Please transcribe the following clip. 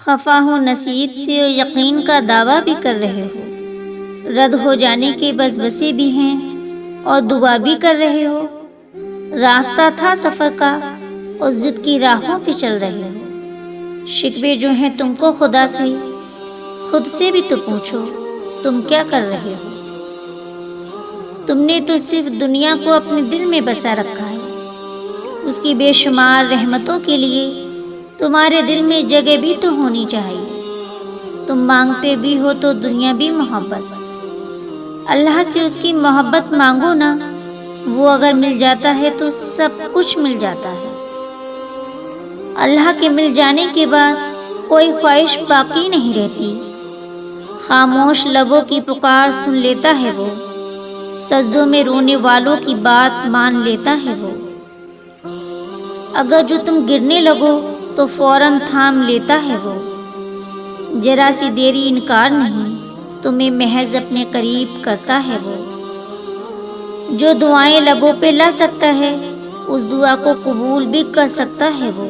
خفا ہو نصیب سے اور یقین کا دعویٰ بھی کر رہے ہو، رد ہو جانے کے وسوسے بھی ہیں اور دعا بھی کر رہے ہو، راستہ تھا سفر کا اور ضد کی راہوں پہ چل رہے ہو، شکوے جو ہیں تم کو خدا سے، خود سے بھی تو پوچھو تم کیا کر رہے ہو۔ تم نے تو صرف دنیا کو اپنے دل میں بسا رکھا ہے، اس کی بے شمار رحمتوں کے لیے تمہارے دل میں جگہ بھی تو ہونی چاہیے۔ تم مانگتے بھی ہو تو دنیا بھی محبت، اللہ سے اس کی محبت مانگو نا، وہ اگر مل جاتا ہے تو سب کچھ مل جاتا ہے۔ اللہ کے مل جانے کے بعد کوئی خواہش باقی نہیں رہتی، خاموش لبوں کی پکار سن لیتا ہے وہ، سجدوں میں رونے والوں کی بات مان لیتا ہے وہ، اگر جو تم گرنے لگو تو فوراً تھام لیتا ہے وہ، ذرا سی دیری انکار نہیں، تمہیں محض اپنے قریب کرتا ہے وہ، جو دعائیں لبوں پہ لا سکتا ہے اس دعا کو قبول بھی کر سکتا ہے وہ۔